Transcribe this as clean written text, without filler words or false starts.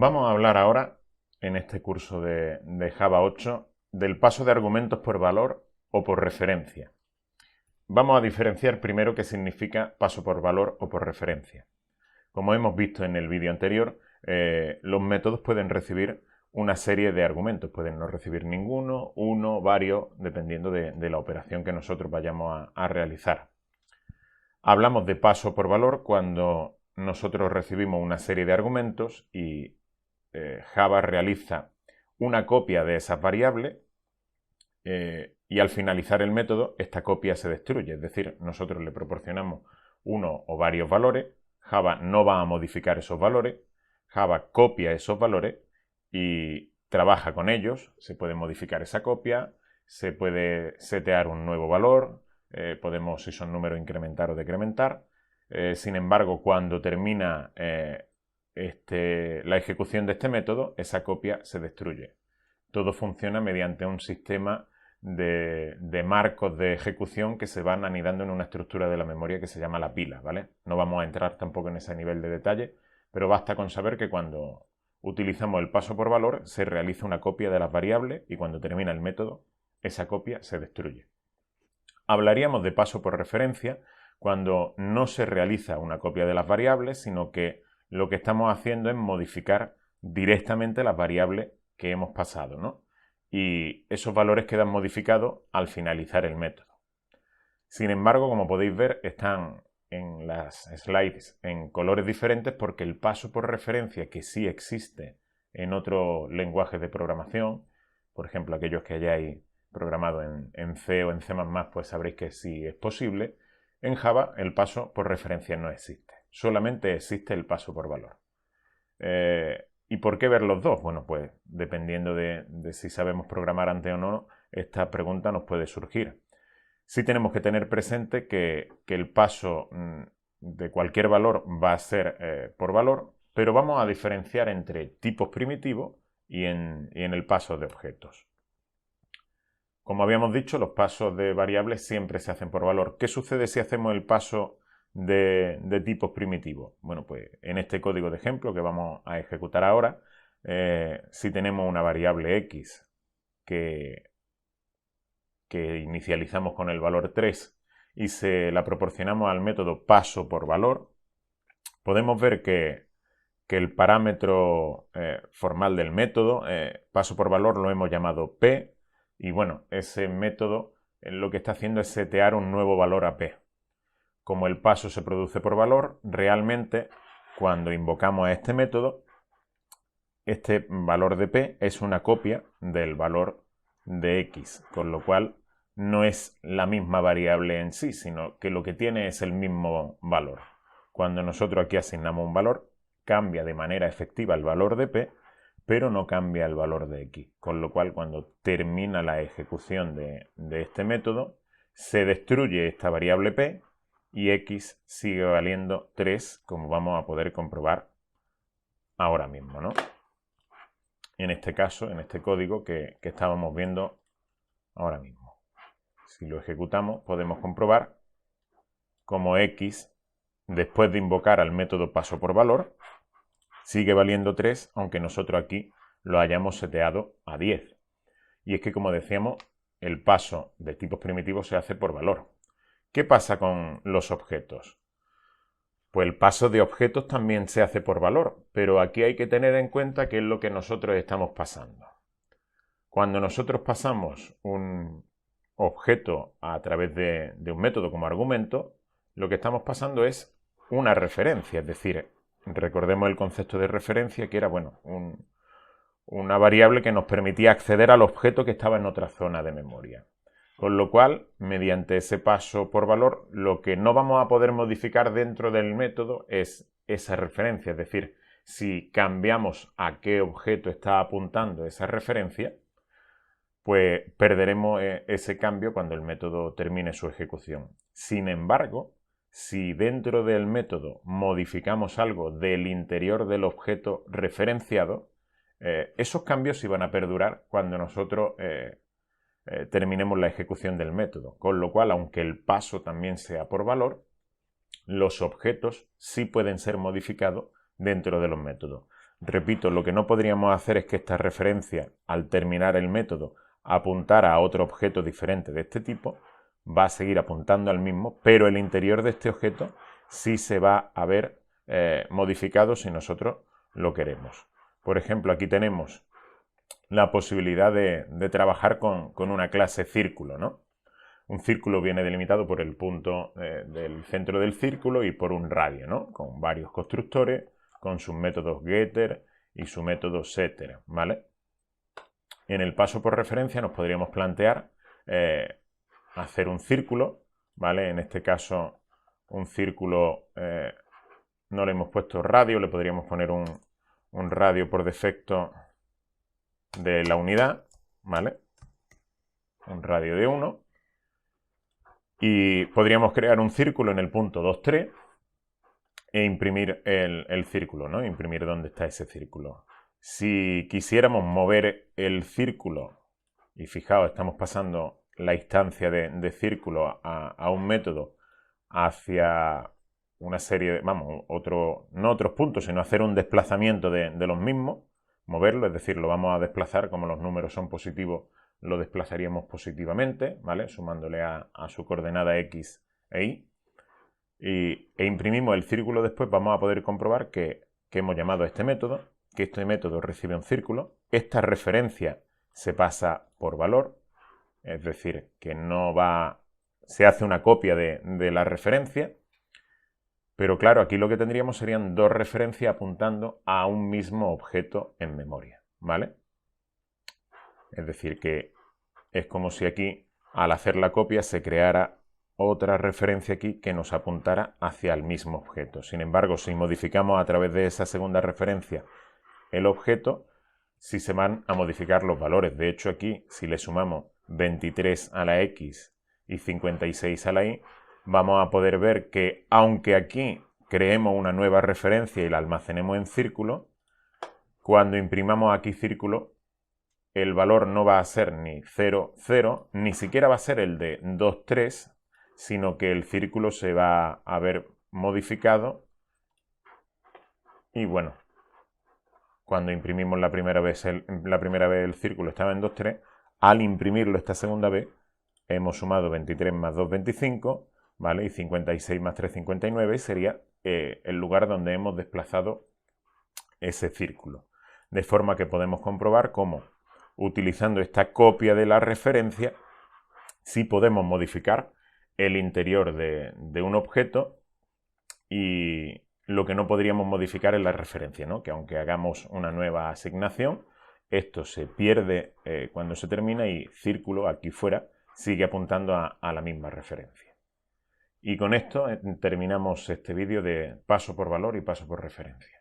Vamos a hablar ahora, en este curso de Java 8, del paso de argumentos por valor o por referencia. Vamos a diferenciar primero qué significa paso por valor o por referencia. Como hemos visto en el vídeo anterior, los métodos pueden recibir una serie de argumentos. Pueden no recibir ninguno, uno, varios, dependiendo de la operación que nosotros vayamos a realizar. Hablamos de paso por valor cuando nosotros recibimos una serie de argumentos y Java realiza una copia de esas variables y al finalizar el método esta copia se destruye. Es decir, nosotros le proporcionamos uno o varios valores, Java no va a modificar esos valores, Java copia esos valores y trabaja con ellos. Se puede modificar esa copia, se puede setear un nuevo valor, podemos, si son números, incrementar o decrementar. Sin embargo, cuando termina la ejecución de este método, esa copia se destruye. Todo funciona mediante un sistema de marcos de ejecución que se van anidando en una estructura de la memoria que se llama la pila, ¿vale? No vamos a entrar tampoco en ese nivel de detalle, pero basta con saber que cuando utilizamos el paso por valor se realiza una copia de las variables y cuando termina el método esa copia se destruye. Hablaríamos de paso por referencia cuando no se realiza una copia de las variables, sino que lo que estamos haciendo es modificar directamente las variables que hemos pasado, ¿no? Y esos valores quedan modificados al finalizar el método. Sin embargo, como podéis ver, están en las slides en colores diferentes porque el paso por referencia, que sí existe en otros lenguajes de programación, por ejemplo, aquellos que hayáis programado en C o en C++, pues sabréis que sí es posible. En Java el paso por referencia no existe, solamente existe el paso por valor. ¿Y por qué ver los dos? Bueno, pues dependiendo de si sabemos programar antes o no, esta pregunta nos puede surgir. Sí tenemos que tener presente que el paso de cualquier valor va a ser por valor, pero vamos a diferenciar entre tipos primitivos y en el paso de objetos. Como habíamos dicho, los pasos de variables siempre se hacen por valor. ¿Qué sucede si hacemos el paso de tipos primitivos? Bueno, pues en este código de ejemplo que vamos a ejecutar ahora, si tenemos una variable x que inicializamos con el valor 3 y se la proporcionamos al método paso por valor, podemos ver que el parámetro formal del método, paso por valor, lo hemos llamado p, y bueno, ese método lo que está haciendo es setear un nuevo valor a p. Como el paso se produce por valor, realmente cuando invocamos a este método, este valor de p es una copia del valor de x, con lo cual no es la misma variable en sí, sino que lo que tiene es el mismo valor. Cuando nosotros aquí asignamos un valor, cambia de manera efectiva el valor de p, pero no cambia el valor de x, con lo cual cuando termina la ejecución de este método, se destruye esta variable p y x sigue valiendo 3, como vamos a poder comprobar ahora mismo, ¿no? En este caso, en este código que estábamos viendo ahora mismo. Si lo ejecutamos, podemos comprobar cómo x, después de invocar al método paso por valor, sigue valiendo 3, aunque nosotros aquí lo hayamos seteado a 10. Y es que, como decíamos, el paso de tipos primitivos se hace por valor. ¿Qué pasa con los objetos? Pues el paso de objetos también se hace por valor, pero aquí hay que tener en cuenta qué es lo que nosotros estamos pasando. Cuando nosotros pasamos un objeto a través de un método como argumento, lo que estamos pasando es una referencia, es decir, recordemos el concepto de referencia que era, bueno, una variable que nos permitía acceder al objeto que estaba en otra zona de memoria. Con lo cual, mediante ese paso por valor, lo que no vamos a poder modificar dentro del método es esa referencia. Es decir, si cambiamos a qué objeto está apuntando esa referencia, pues perderemos ese cambio cuando el método termine su ejecución. Sin embargo, si dentro del método modificamos algo del interior del objeto referenciado, esos cambios sí van a perdurar cuando nosotros terminemos la ejecución del método, con lo cual, aunque el paso también sea por valor, los objetos sí pueden ser modificados dentro de los métodos. Repito, lo que no podríamos hacer es que esta referencia, al terminar el método, apuntara a otro objeto diferente de este tipo. Va a seguir apuntando al mismo, pero el interior de este objeto sí se va a ver modificado si nosotros lo queremos. Por ejemplo, aquí tenemos la posibilidad de trabajar con una clase círculo, ¿no? Un círculo viene delimitado por el punto del centro del círculo y por un radio, ¿no? Con varios constructores, con sus métodos getter y su método setter, ¿vale? En el paso por referencia nos podríamos plantear hacer un círculo, ¿vale? En este caso, un círculo, no le hemos puesto radio, le podríamos poner un radio por defecto de la unidad, ¿vale? Un radio de 1. Y podríamos crear un círculo en el punto 2, 3 e imprimir el círculo, ¿no? Imprimir dónde está ese círculo. Si quisiéramos mover el círculo, y fijaos, estamos pasando la instancia de círculo a un método hacia una serie de, vamos, no otros puntos, sino hacer un desplazamiento de los mismos, moverlo, es decir, lo vamos a desplazar, como los números son positivos, lo desplazaríamos positivamente, ¿vale? Sumándole a su coordenada x e y. E imprimimos el círculo después, vamos a poder comprobar que hemos llamado a este método, que este método recibe un círculo, esta referencia se pasa por valor, es decir, que no va, se hace una copia de la referencia, pero claro, aquí lo que tendríamos serían dos referencias apuntando a un mismo objeto en memoria, ¿vale? Es decir, que es como si aquí, al hacer la copia, se creara otra referencia aquí que nos apuntara hacia el mismo objeto. Sin embargo, si modificamos a través de esa segunda referencia el objeto, sí se van a modificar los valores. De hecho, aquí, si le sumamos 23 a la x y 56 a la y, vamos a poder ver que, aunque aquí creemos una nueva referencia y la almacenemos en círculo, cuando imprimamos aquí círculo, el valor no va a ser ni 0, 0, ni siquiera va a ser el de 2, 3, sino que el círculo se va a ver modificado. Y bueno, cuando imprimimos la primera vez el círculo estaba en 2, 3, al imprimirlo esta segunda vez, hemos sumado 23 más 2, 25, ¿vale? Y 56 más 3, 59, y sería el lugar donde hemos desplazado ese círculo. De forma que podemos comprobar cómo, utilizando esta copia de la referencia, sí podemos modificar el interior de un objeto, y lo que no podríamos modificar es la referencia, ¿no? Que aunque hagamos una nueva asignación, esto se pierde cuando se termina y círculo aquí fuera sigue apuntando a la misma referencia. Y con esto terminamos este vídeo de paso por valor y paso por referencia.